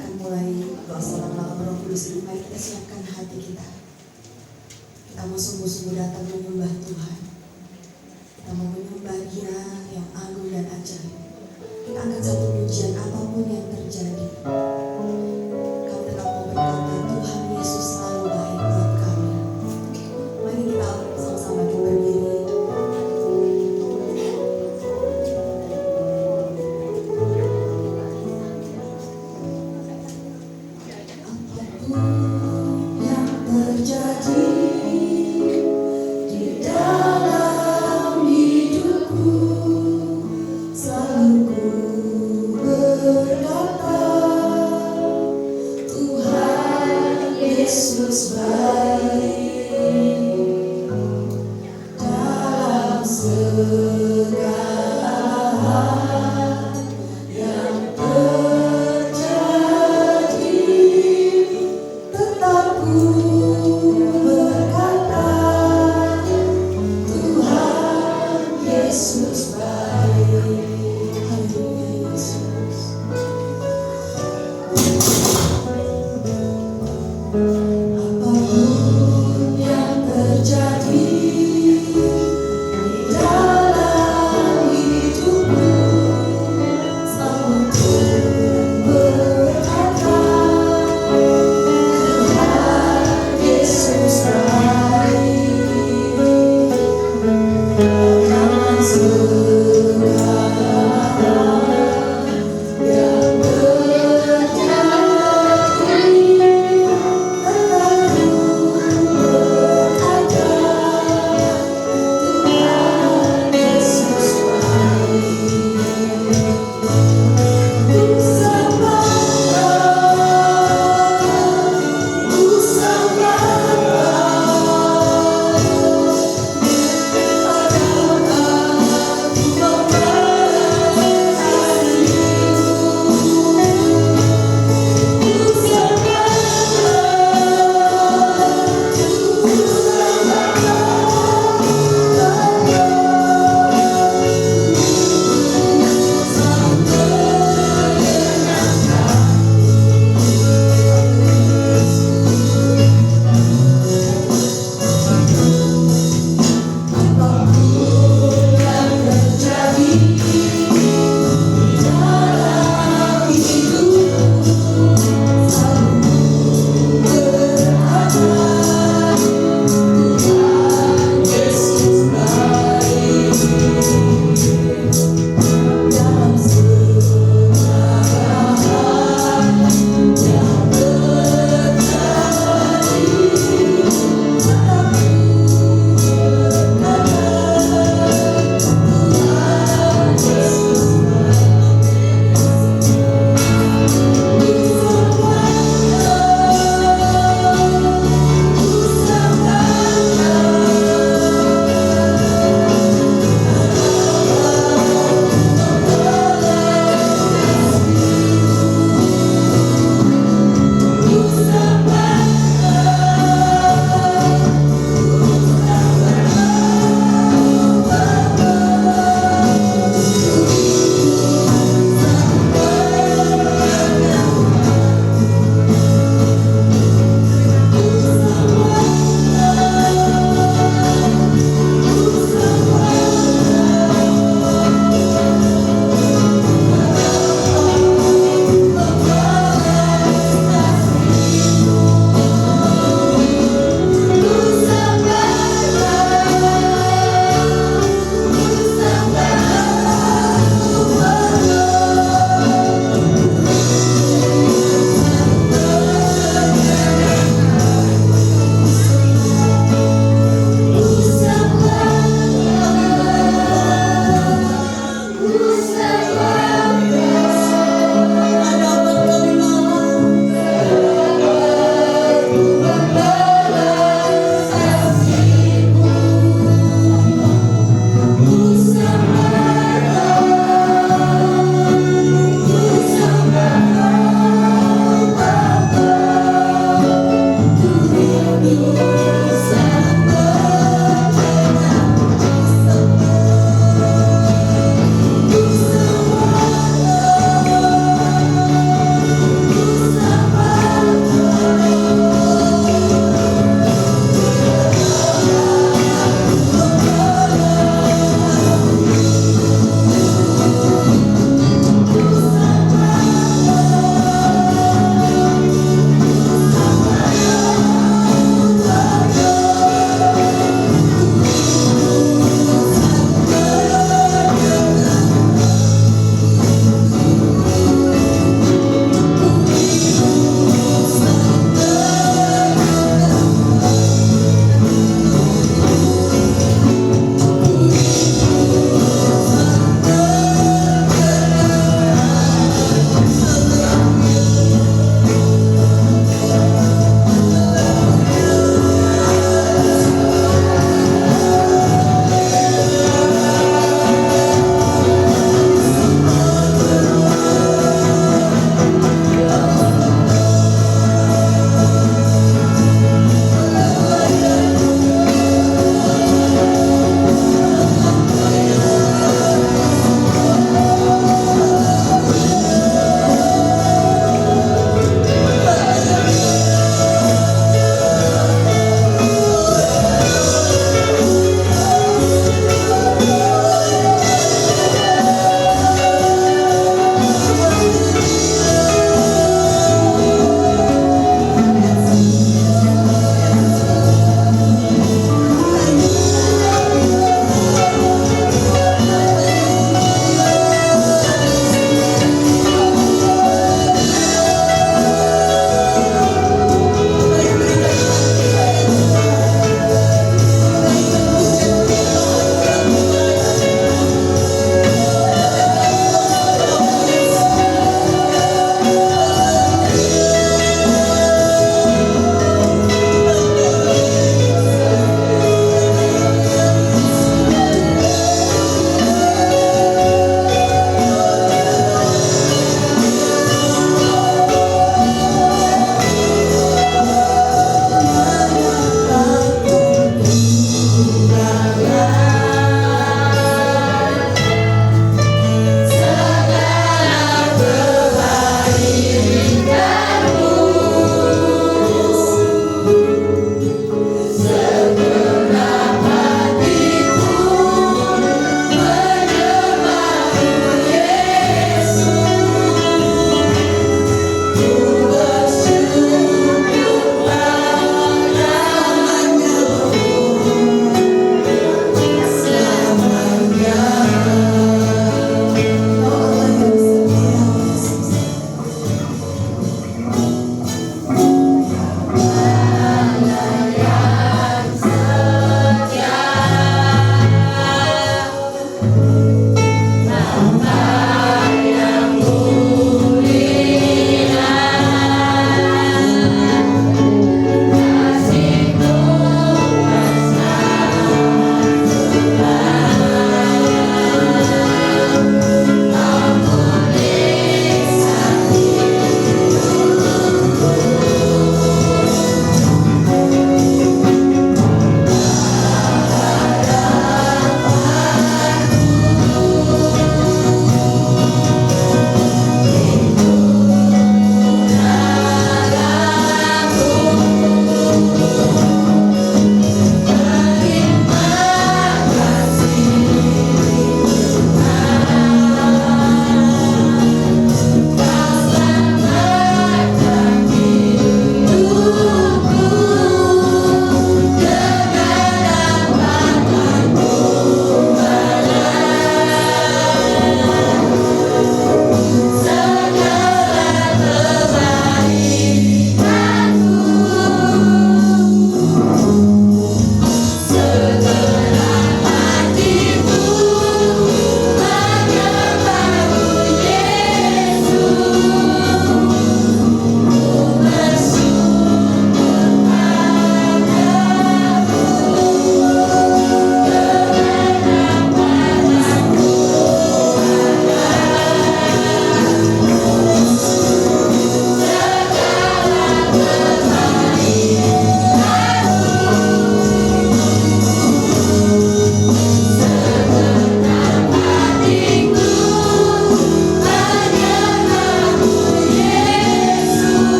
akan mulai doa salam malam Roh Kudus ini. Mari kita siapkan hati kita. Kita mau sungguh-sungguh datang menyembah Tuhan. Kita mau menyembah Dia yang agung dan ajaib. Kita angkat satu pujian apapun yang terjadi. Kami tetap mau berkata Tuhan Yesus selalu baik buat kami. Mari kita sama-sama kita berdiri. Apapun yang terjadi di dalam hidupku, selalu ku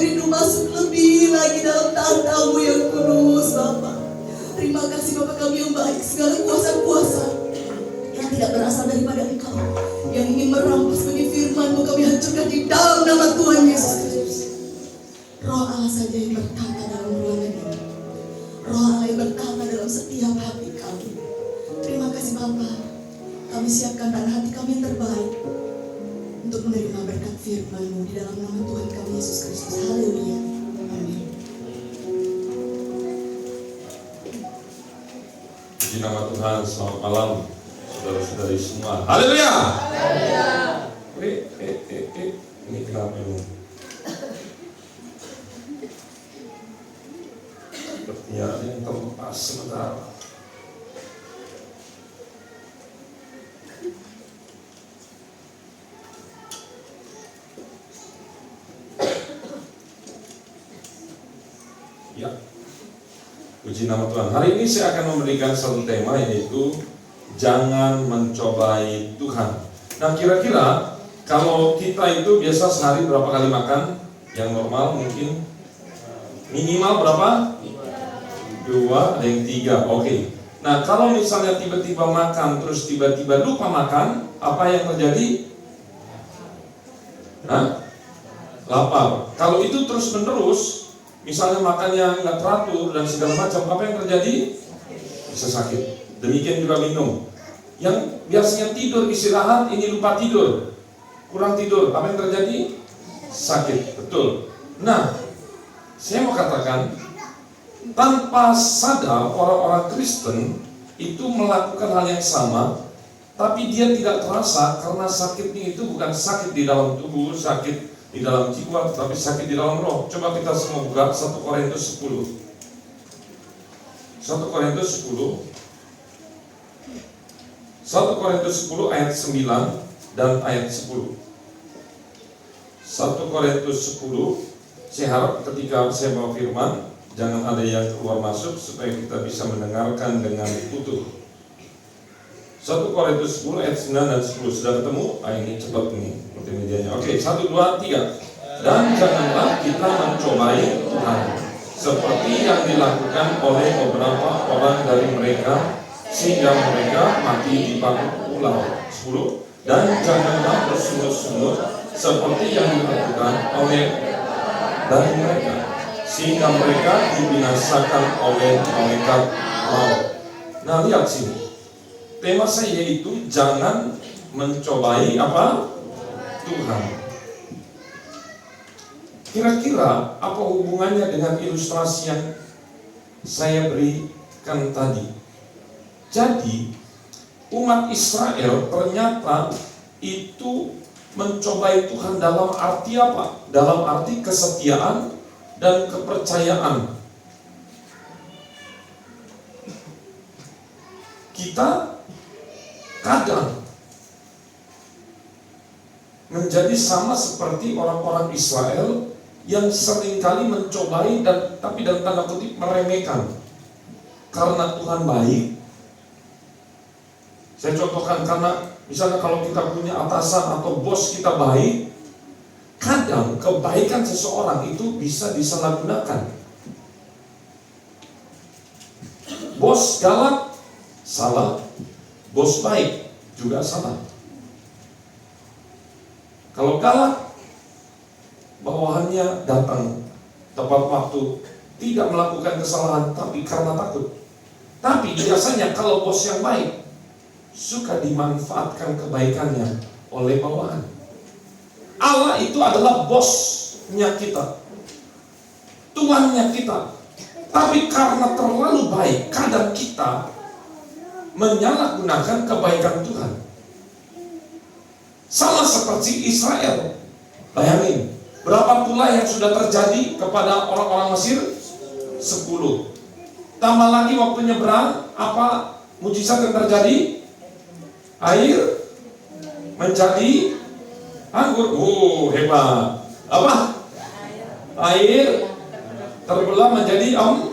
rindu masuk lebih lagi dalam tahta-Mu yang kudus, Bapa. Terima kasih Bapa kami yang baik. Segala kuasa-kuasa yang tidak berasal daripada Engkau, yang ingin merampas benih firman-Mu, kami hancurkan di dalam nama Tuhan Yesus Kristus. Roh Allah saja yang bertata dalam ruangan ini. Roh Allah yang bertata dalam setiap hati kami. Terima kasih Bapa. Kami siapkan tanah hati kami yang terbaik untuk menerima berkat firman-Mu di dalam nama Tuhan kami Yesus Kristus. Haleluya. Amin. Puji nama Tuhan. Selamat malam saudara-saudari semua. Haleluya. Ini kenapa ini? Sepertinya ada yang terlepas sebentar. Ya, puji nama Tuhan. Hari ini saya akan memberikan satu tema, yaitu jangan mencobai Tuhan. Nah, kira-kira kalau kita itu biasa sehari berapa kali makan? Yang normal mungkin minimal berapa? 2, ada yang 3. Oke. Nah, kalau misalnya tiba-tiba makan terus tiba-tiba lupa makan, apa yang terjadi? Lapar. Kalau itu terus menerus, misalnya makannya nggak teratur dan segala macam, apa yang terjadi? Bisa sakit. Demikian juga minum. Yang biasanya tidur istirahat, ini lupa tidur, kurang tidur, apa yang terjadi? Sakit. Betul. Nah, saya mau katakan, tanpa sadar orang-orang Kristen itu melakukan hal yang sama, tapi dia tidak terasa karena sakitnya itu bukan sakit di dalam tubuh, sakit di dalam jiwa, tapi sakit di dalam roh. Coba kita semua buka 1 Korintus 10. 1 Korintus 10. 1 Korintus 10 ayat 9 dan ayat 10. 1 Korintus 10. Saya harap ketika saya bawa firman, jangan ada yang keluar masuk supaya kita bisa mendengarkan dengan utuh. 1 Korintus 10 ayat 9 dan 10. Sudah ketemu? Ini cepat nih multimedianya. Oke, 1, 2, 3. Dan janganlah kita mencobai Tuhan seperti yang dilakukan oleh beberapa orang dari mereka, sehingga mereka mati di batu pulau. 10. Dan janganlah bersungut-sungut seperti yang dilakukan oleh dari mereka, sehingga mereka dibinasakan oleh malaikat maut. Nah, lihat sini. Tema saya yaitu jangan mencobai apa? Tuhan. Kira-kira apa hubungannya dengan ilustrasi yang saya berikan tadi? Jadi, umat Israel ternyata itu mencobai Tuhan dalam arti apa? Dalam arti kesetiaan dan kepercayaan. Kita kadang menjadi sama seperti orang-orang Israel yang seringkali mencobai dan tapi dalam tanda kutip meremehkan. Karena Tuhan baik. Saya contohkan, karena misalnya kalau kita punya atasan atau bos kita baik, kadang kebaikan seseorang itu bisa disalahgunakan. Bos galak, salah. Bos baik, juga salah. Kalau galak, bawahannya datang tepat waktu, tidak melakukan kesalahan, tapi karena takut. Tapi biasanya kalau bos yang baik, suka dimanfaatkan kebaikannya oleh bawahan. Allah itu adalah bosnya kita, tuannya kita. Tapi karena terlalu baik, kadang kita menyalahgunakan kebaikan Tuhan. Sama seperti Israel. Bayangin, berapa pula yang sudah terjadi kepada orang-orang Mesir? 10. Tambah lagi waktu nyebrang, apa mujizat yang terjadi? Air menjadi anggur. Hebat. Apa? Air terbelah menjadi 2.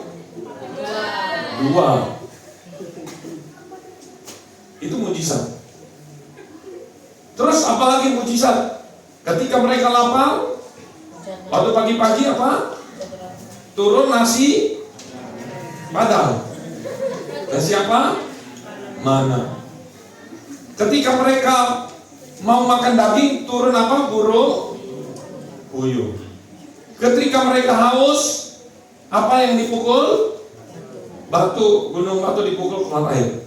Itu mujizat. Terus apalagi mujizat? Ketika mereka lapar, Waktu pagi-pagi apa? Turun nasi padang. Nasi apa? Mana. Ketika mereka mau makan daging, turun apa? Burung puyuh. Ketika mereka haus, apa yang dipukul? Batu, gunung batu dipukul keluar air.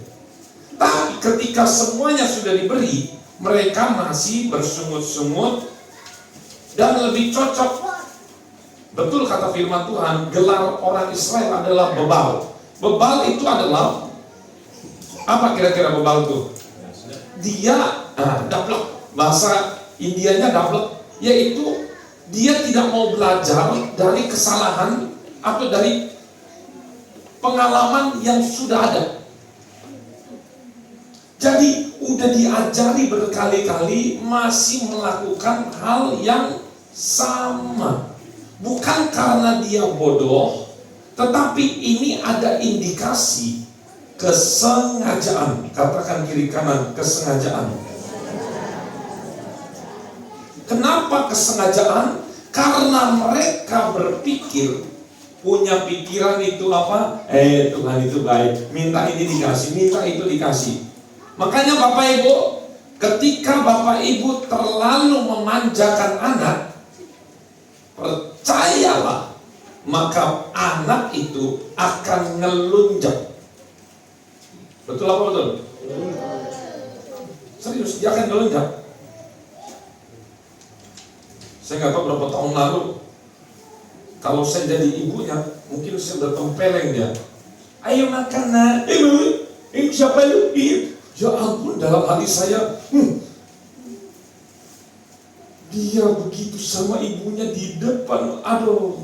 Tapi ketika semuanya sudah diberi, mereka masih bersungut-sungut dan lebih cocok. Betul kata firman Tuhan, gelar orang Israel adalah bebal. Bebal itu adalah apa kira-kira bebal itu? Dia daplek, bahasa Indianya daplek, yaitu dia tidak mau belajar dari kesalahan atau dari pengalaman yang sudah ada. Jadi udah diajari berkali-kali masih melakukan hal yang sama. Bukan karena dia bodoh, tetapi ini ada indikasi kesengajaan. Katakan kiri kanan, kesengajaan. Kenapa kesengajaan? Karena mereka berpikir, punya pikiran itu apa? Tuhan itu baik, minta ini dikasih, minta itu dikasih. Makanya Bapak Ibu, ketika Bapak Ibu terlalu memanjakan anak, percayalah, maka anak itu akan ngelunjak. Betul apa betul? Serius, dia akan ngelunjak. Saya nggak tahu berapa tahun lalu, kalau saya jadi ibunya, mungkin saya udah tempeleng dia. Ayo makan nak, siapa lu? Ya ampun, dalam hati saya, dia begitu sama ibunya di depan, aduh.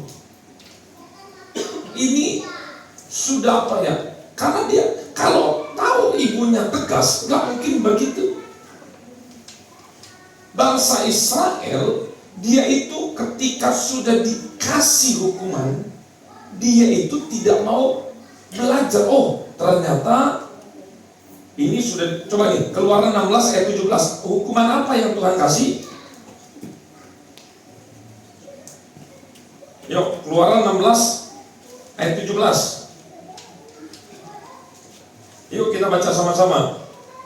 Ini sudah apa ya? Karena dia kalau tahu ibunya tegas, nggak mungkin begitu. Bangsa Israel, dia itu ketika sudah dikasih hukuman, dia itu tidak mau belajar. Oh, ternyata ini sudah, coba nih, Keluaran 16 ayat 17. Hukuman apa yang Tuhan kasih? Yuk, Keluaran 16 ayat 17. Yuk kita baca sama-sama.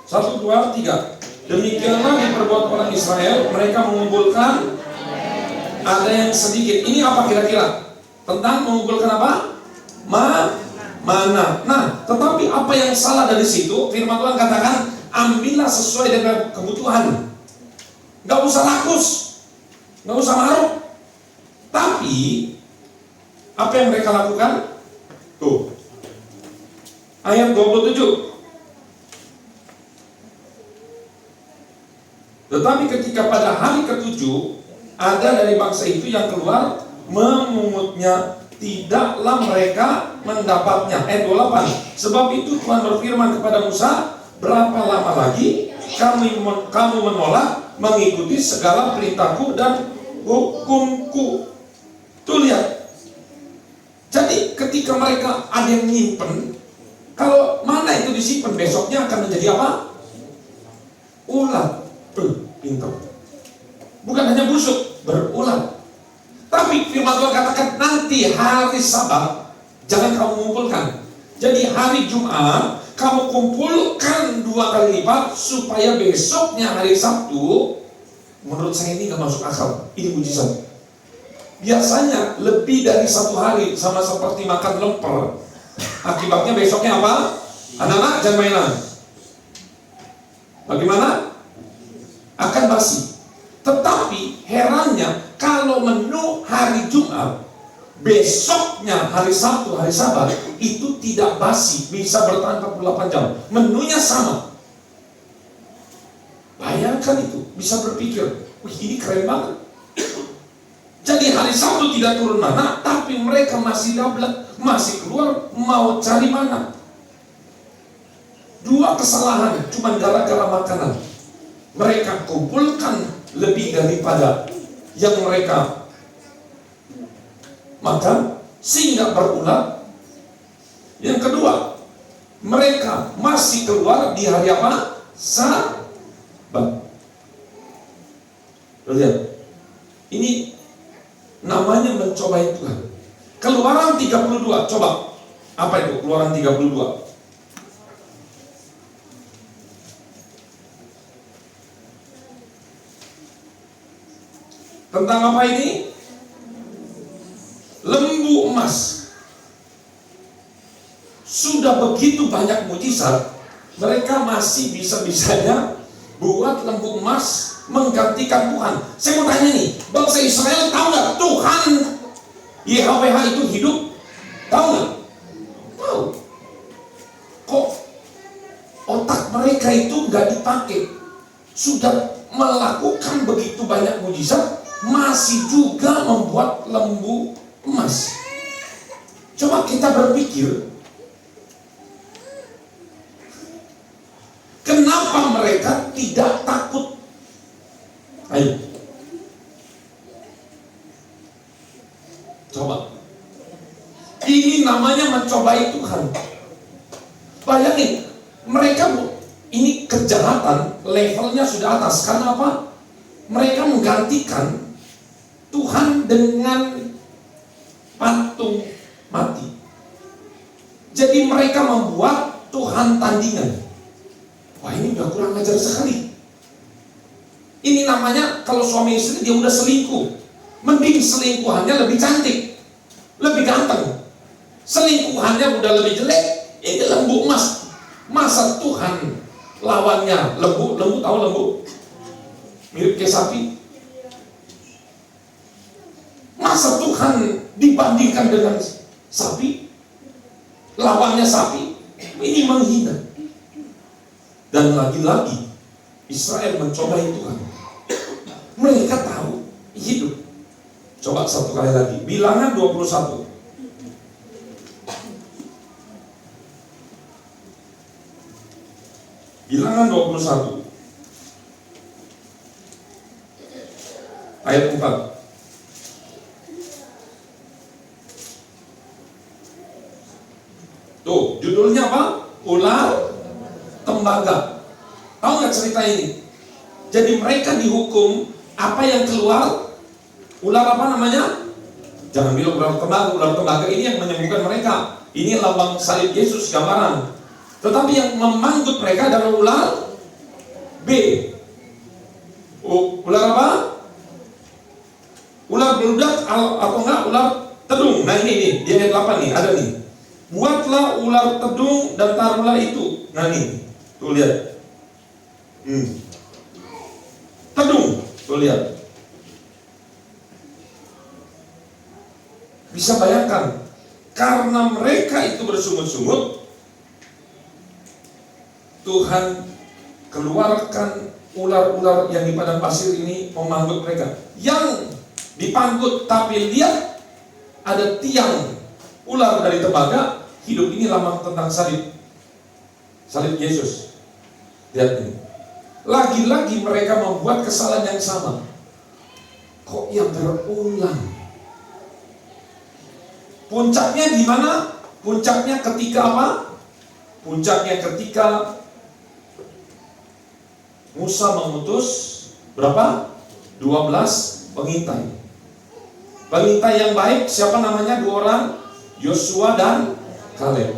1, 2, 3. Demikianlah diperbuat orang Israel, mereka mengumpulkan ada yang sedikit. Ini apa kira-kira? Tentang mengumpulkan apa? Mana. Nah, tetapi apa yang salah dari situ? Firman Tuhan katakan, ambillah sesuai dengan kebutuhan. Gak usah rakus, gak usah maruk. Tapi apa yang mereka lakukan? Tuh, ayat 27. Tetapi ketika pada hari ke-7 ada dari bangsa itu yang keluar memungutnya, tidaklah mereka mendapatnya. Ayat 28. Sebab itu Tuhan berfirman kepada Musa, berapa lama lagi kamu menolak mengikuti segala perintahku dan hukumku. Tuh lihat. Jadi ketika mereka ada yang nyimpen, kalau mana itu disimpan, besoknya akan menjadi apa? Ulat. Pintar. Bukan hanya busuk, berulat. Tapi firman Tuhan katakan nanti hari Sabat jangan kamu kumpulkan. Jadi hari Jumat kamu kumpulkan 2 kali lipat supaya besoknya hari Sabtu. Menurut saya ini gak masuk akal. Ini mujizat. Biasanya lebih dari 1 hari, sama seperti makan lemper. Akibatnya besoknya apa? Anak-anak jangan mainan. Bagaimana? Akan basi. Tetapi herannya, kalau menu hari Jumat, besoknya hari Sabtu, hari Sabat, itu tidak basi, bisa bertahan 48 jam. Menunya sama. Bayangkan itu, bisa berpikir, wih ini keren banget. Jadi hari Sabtu tidak turun mana, tapi mereka masih dablek, masih keluar, mau cari mana. 2 kesalahan, cuma gara-gara makanan. Mereka kumpulkan lebih daripada yang mereka makan, sehingga berulat. Yang kedua, mereka masih keluar di hari apa? Sabat. Lihat, ini namanya mencobai Tuhan. Keluaran 32, coba. Apa itu Keluaran 32? Tentang apa ini? Lembu emas. Sudah begitu banyak mujizat, mereka masih bisa-bisanya buat lembu emas menggantikan Tuhan. Saya mau tanya nih, bangsa Israel tahu nggak Tuhan YHWH itu hidup? Tahu nggak? Tahu. Kok otak mereka itu nggak dipakai? Sudah melakukan begitu banyak mujizat, masih juga membuat lembu emas. Coba kita berpikir, kenapa mereka tidak takut? Ayo, coba. Ini namanya mencobai Tuhan. Bayangin, mereka ini kejahatan levelnya sudah atas. Karena apa? Mereka menggantikan Tuhan dengan patung mati. Jadi mereka membuat Tuhan tandingan. Wah, ini udah kurang ajar sekali. Ini namanya kalau suami istri dia udah selingkuh, mending selingkuhannya lebih cantik, lebih ganteng. Selingkuhannya udah lebih jelek, ini lembu emas. Masa Tuhan lawannya lembu? Lembu tahu lembu? Mirip kayak sapi. Masa Tuhan dibandingkan dengan sapi? Lawannya sapi? Ini menghina. Dan lagi-lagi Israel mencobai Tuhan. Mereka tahu hidup. Coba satu kali lagi, Bilangan 21. Bilangan 21 ayat 4. Tuh, judulnya apa? Ular tembaga. Tahu nggak cerita ini? Jadi mereka dihukum, apa yang keluar? Ular apa namanya? Jangan bilang ular tembaga. Ular tembaga ini yang menyembuhkan mereka. Ini lambang salib Yesus, gambaran. Tetapi yang memanggut mereka adalah ular B. Ular apa? Ular beludak atau enggak ular tedung. Nah ini di ayat 8 nih, ada nih. Buatlah ular tedung dan taruhlah itu. Nah nih, tuh lihat. Tedung, tuh lihat. Bisa bayangkan, karena mereka itu bersungut-sungut, Tuhan keluarkan ular-ular yang di padang pasir ini memanggut mereka. Yang dipanggut, tapi lihat ada tiang ular dari tembaga. Hidup ini lambang tentang salib Yesus. Lihat ini. Lagi-lagi mereka membuat kesalahan yang sama. Kok yang berulang? Puncaknya di mana? Puncaknya ketika apa? Puncaknya ketika Musa mengutus berapa? 12 pengintai. Pengintai yang baik siapa namanya? 2 orang, Yosua dan Kaleb.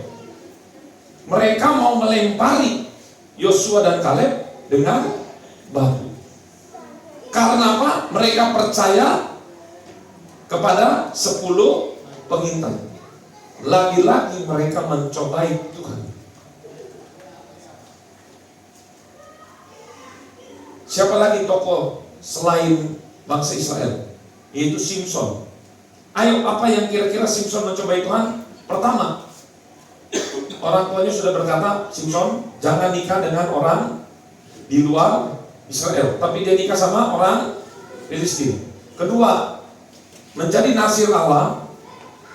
Mereka mau melempari Yosua dan Kaleb dengan batu. Karena apa? Mereka percaya kepada 10 pengintai. Lagi-lagi mereka mencobai Tuhan. Siapa lagi tokoh selain bangsa Israel? Yaitu Simson. Ayo, apa yang kira-kira Simson mencobai Tuhan? Pertama, orang tuanya sudah berkata, Simson jangan nikah dengan orang di luar Israel, tapi dia nikah sama orang Filistin. Kedua, menjadi nazir Allah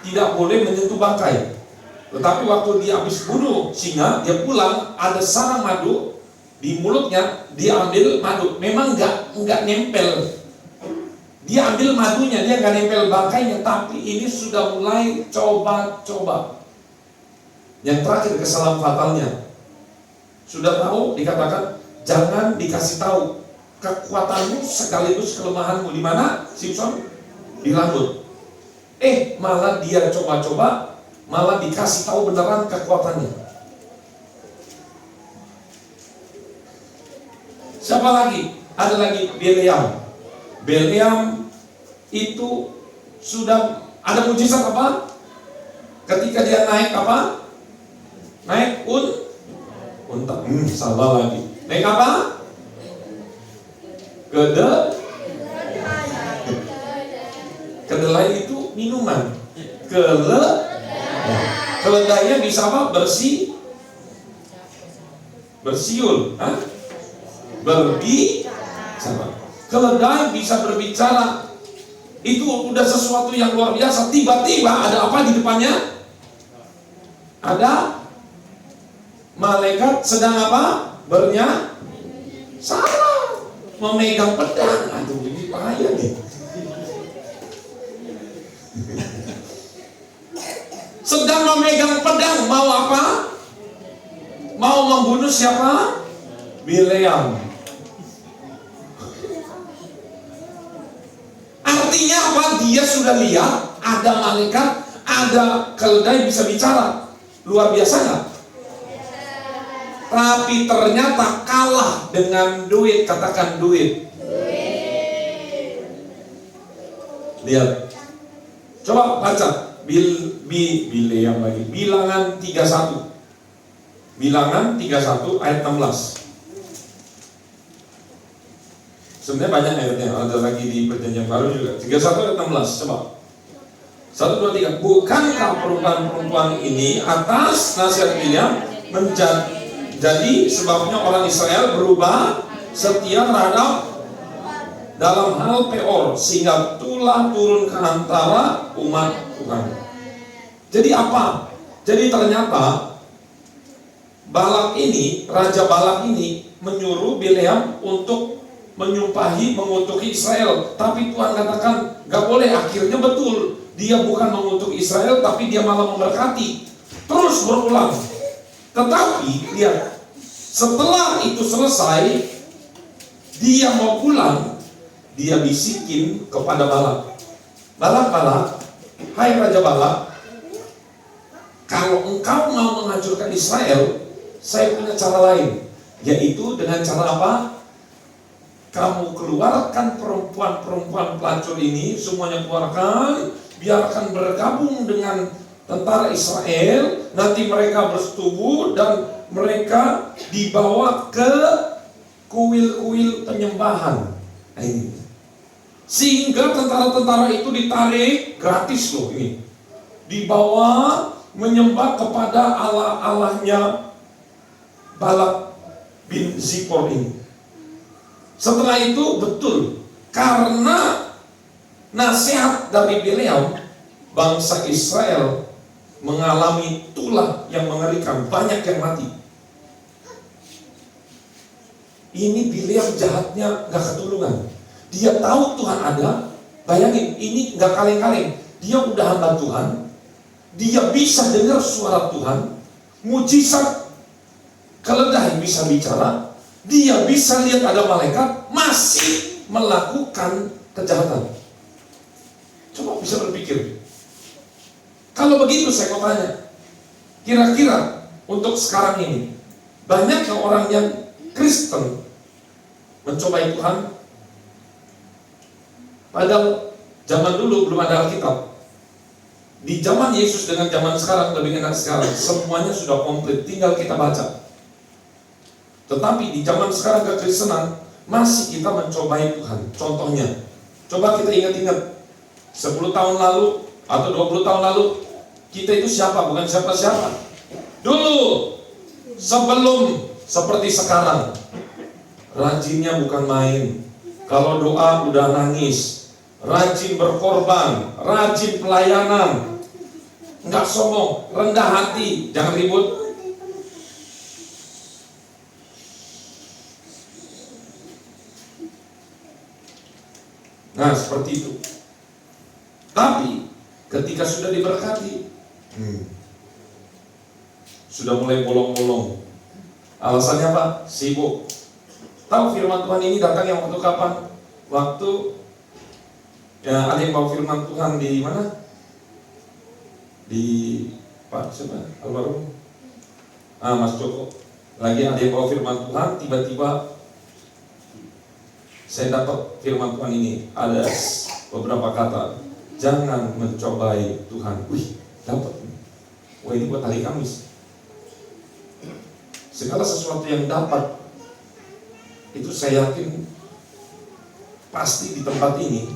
tidak boleh menyentuh bangkai. Tetapi waktu dia habis bunuh singa, dia pulang ada sarang madu di mulutnya, dia ambil madu. Memang nggak nempel. Dia ambil madunya, dia nggak nempel bangkainya, tapi ini sudah mulai coba-coba. Yang terakhir kesalahan fatalnya, sudah tahu dikatakan jangan dikasih tahu kekuatanmu sekaligus kelemahanmu. Di mana Simpson? dirambut. Malah dia coba-coba, malah dikasih tahu beneran kekuatannya. Siapa lagi? Ada lagi Bileam. Bileam itu sudah ada mujizat apa? Ketika dia naik apa? Naik unta. Salah lagi. Naik apa? Kedelai itu minuman. Keledainya bisa apa? Bersiul. Berbicara. Keledai bisa berbicara. Itu udah sesuatu yang luar biasa. Tiba-tiba ada apa di depannya? Ada malaikat sedang apa? Salah, memegang pedang. Aduh, ini bahaya nih. Sedang memegang pedang, mau apa? Mau membunuh siapa? Bileam. Artinya apa? Dia sudah lihat ada malaikat, ada keledai bisa bicara. Luar biasa nggak? Tapi ternyata kalah dengan duit. Katakan duit. Lihat. Coba baca Bileam lagi. Bilangan 31. Bilangan 31 ayat 16. Sebenarnya banyak ayatnya, ada lagi di Perjanjian Baru juga. 31 ayat 16, coba. 1, 2, 3. Bukankah perempuan ini atas nasihat Bileam menjadi sebabnya orang Israel berubah setia terhadap dalam hal peor, sehingga tulah turun ke antara umat Tuhan. Jadi apa? Jadi ternyata Balak ini, Raja Balak ini menyuruh Bileam untuk menyumpahi, mengutuki Israel. Tapi Tuhan katakan gak boleh. Akhirnya betul, dia bukan mengutuk Israel, tapi dia malah memberkati. Terus berulang. Tetapi lihat, setelah itu selesai, dia mau pulang, dia bisikin kepada Balak. Balak, hai Raja Balak, kalau engkau mau menghancurkan Israel, saya punya cara lain, yaitu dengan cara apa? Kamu keluarkan perempuan-perempuan pelacur ini, semuanya keluarkan, biarkan bergabung dengan tentara Israel, nanti mereka bersetubuh dan mereka dibawa ke kuil-kuil penyembahan. Nah, ini. Sehingga tentara-tentara itu ditarik gratis loh ini. Dibawa menyembah kepada Allah-Allahnya Balak bin Zippor ini. Setelah itu betul, karena nasihat dari Bileam, bangsa Israel mengalami tulah yang mengerikan, banyak yang mati. Ini Bileam jahatnya gak ketulungan. Dia tahu Tuhan ada. Bayangin, ini gak kaleng-kaleng. Dia udah hamba Tuhan, dia bisa dengar suara Tuhan, mujizat keledai bisa bicara, dia bisa lihat ada malaikat, masih melakukan kejahatan. Coba bisa berpikir. Kalau begitu saya mau tanya, kira-kira untuk sekarang ini banyak orang yang Kristen mencobai Tuhan, padahal zaman dulu belum ada Alkitab. Di zaman Yesus dengan zaman sekarang lebih enak sekarang, semuanya sudah komplit, tinggal kita baca. Tetapi di zaman sekarang kekristenan masih kita mencobai Tuhan. Contohnya, coba kita ingat-ingat 10 tahun lalu atau 20 tahun lalu, kita itu siapa? Bukan siapa-siapa. Dulu, sebelum seperti sekarang, rajinnya bukan main. Kalau doa udah nangis, rajin berkorban, rajin pelayanan, nggak sombong, rendah hati, jangan ribut. Nah, seperti itu. Tapi ketika sudah diberkati, sudah mulai bolong-bolong. Alasannya apa? Sibuk. Tahu firman Tuhan ini datang yang waktu kapan? Waktu Ya, ada yang bawa firman Tuhan di mana? Di Pak siapa? Almarhum Mas Joko. Lagi ada yang bawa firman Tuhan, tiba-tiba saya dapat firman Tuhan ini, ada beberapa kata, jangan mencobai Tuhan. Wih, dapat. Wah, ini buat hari Kamis. Segala sesuatu yang dapat itu saya yakin pasti di tempat ini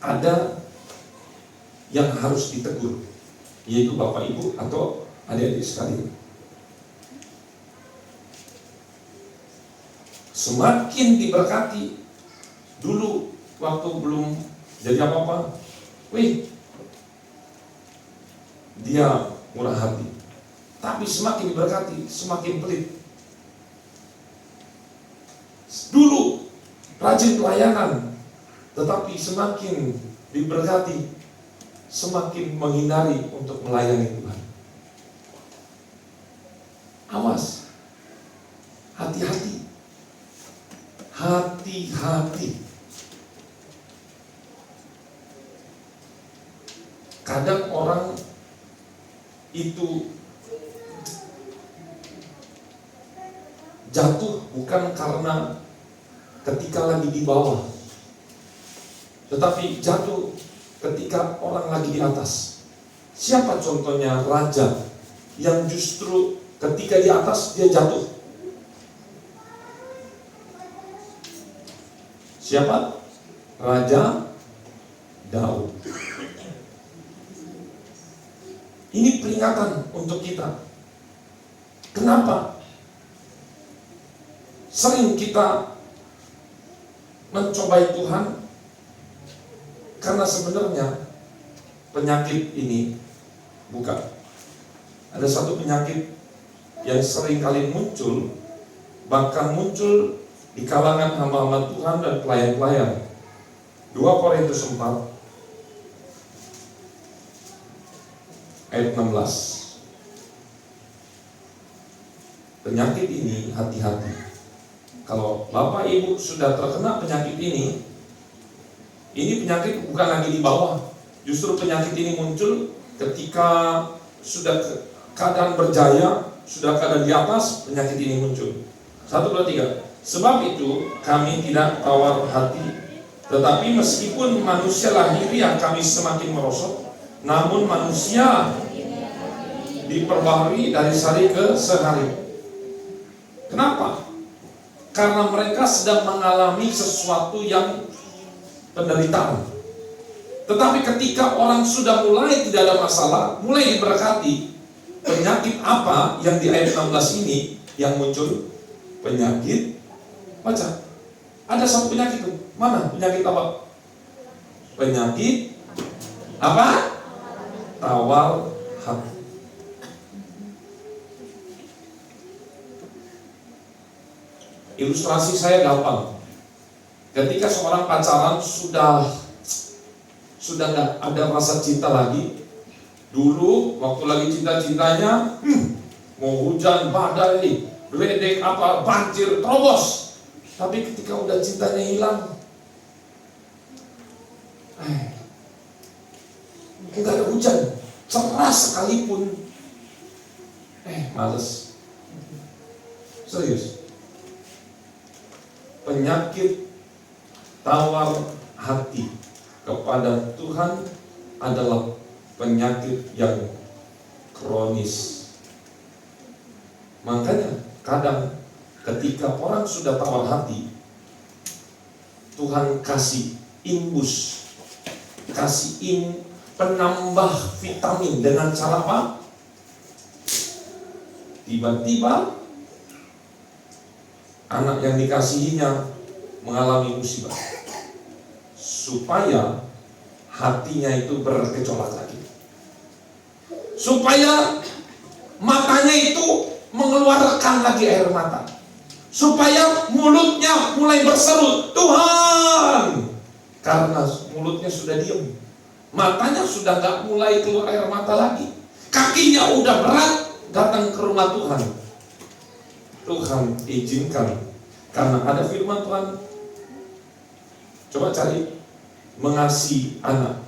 ada yang harus ditegur, yaitu Bapak Ibu atau adik-adik sekalian. Semakin diberkati, dulu waktu belum jadi apa-apa, wih, dia murah hati. Tapi semakin diberkati, semakin pelit. Dulu rajin pelayanan, tetapi semakin diberkati, semakin menghindari untuk melayani Tuhan. Awas, hati-hati, hati-hati. Kadang orang itu jatuh bukan karena ketika lagi di bawah, tetapi jatuh ketika orang lagi di atas. Siapa contohnya raja yang justru ketika di atas dia jatuh? Siapa? Raja Daud. Ini peringatan untuk kita. Kenapa? Sering kita mencobai Tuhan karena sebenarnya penyakit ini bukan. Ada satu penyakit yang sering kali muncul, bahkan muncul di kalangan hamba-hamba Tuhan dan pelayan-pelayan. 2 Korintus 4 ayat 16. Penyakit ini hati-hati. Kalau Bapak Ibu sudah terkena penyakit ini penyakit bukan lagi di bawah. Justru penyakit ini muncul ketika sudah keadaan berjaya, sudah keadaan di atas, penyakit ini muncul. 1, 2, 3. Sebab itu kami tidak tawar hati, tetapi meskipun manusia lahiriah kami semakin merosot, namun manusia diperbaharui dari hari ke hari. Kenapa? Karena mereka sedang mengalami sesuatu yang penderitaan. Tetapi ketika orang sudah mulai tidak ada masalah, mulai diberkati, penyakit apa yang di ayat 16 ini yang muncul? Penyakit, baca. Ada satu penyakit tuh. Mana penyakit apa? Penyakit apa? Tawar hati. Ilustrasi saya gampang. Ketika seorang pacaran sudah nggak ada rasa cinta lagi. Dulu waktu lagi cinta-cintanya, mau hujan, badai, geledek apa, banjir, terobos. Tapi ketika udah cintanya hilang, nggak ada hujan, cerah sekalipun, males. Serius. Penyakit tawar hati kepada Tuhan adalah penyakit yang kronis. Makanya kadang ketika orang sudah tawar hati, Tuhan kasih imbus, penambah vitamin dengan cara apa? Tiba-tiba anak yang dikasihinya mengalami musibah, supaya hatinya itu bergejolak lagi, supaya matanya itu mengeluarkan lagi air mata, supaya mulutnya mulai berseru Tuhan, karena mulutnya sudah diam, matanya sudah gak mulai keluar air mata lagi, kakinya udah berat datang ke rumah Tuhan. Tuhan izinkan, karena ada firman Tuhan, Coba cari mengasihi anak.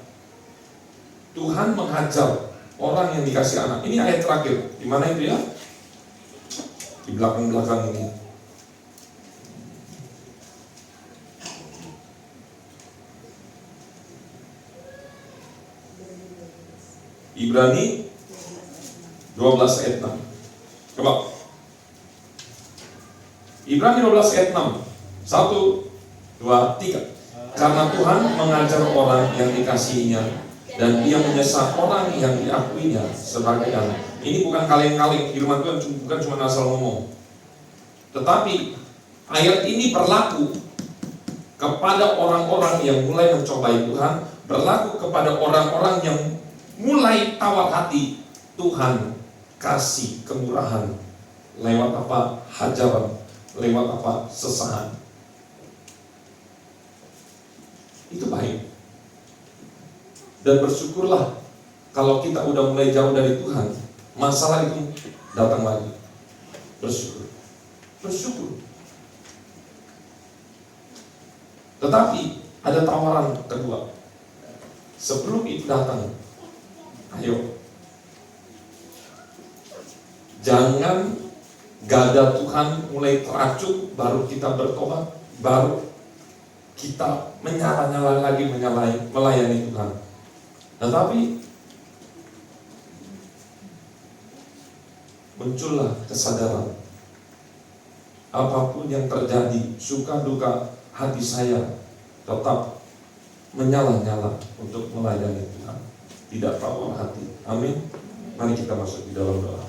Tuhan menghajar orang yang dikasih anak. Ini ayat terakhir. Di mana itu ya? Di belakang-belakang ini. Ibrani 12 ayat 6. Coba. Ibrani 12 ayat 6. 1, 2, 3. Karena Tuhan mengajar orang yang dikasihinya, dan Ia menyesal orang yang diakuinya sebagai anak. Ini bukan kaleng-kaleng, firman Tuhan bukan cuma asal ngomong. Tetapi ayat ini berlaku kepada orang-orang yang mulai mencobai Tuhan, berlaku kepada orang-orang yang mulai tawar hati. Tuhan kasih kemurahan lewat apa? Hajaran, lewat apa? Sesahan. Itu baik. Dan bersyukurlah kalau kita udah mulai jauh dari Tuhan, masalah itu datang lagi. Bersyukur. Bersyukur. Tetapi ada tawaran kedua. Sebelum itu datang, ayo, jangan gada Tuhan mulai teracup baru kita bertobat, baru kita menyala-nyala lagi melayani Tuhan. Tetapi muncullah kesadaran, apapun yang terjadi, suka duka hati saya tetap menyala-nyala untuk melayani Tuhan, tidak tawar hati. Amin. Mari kita masuk di dalam doa.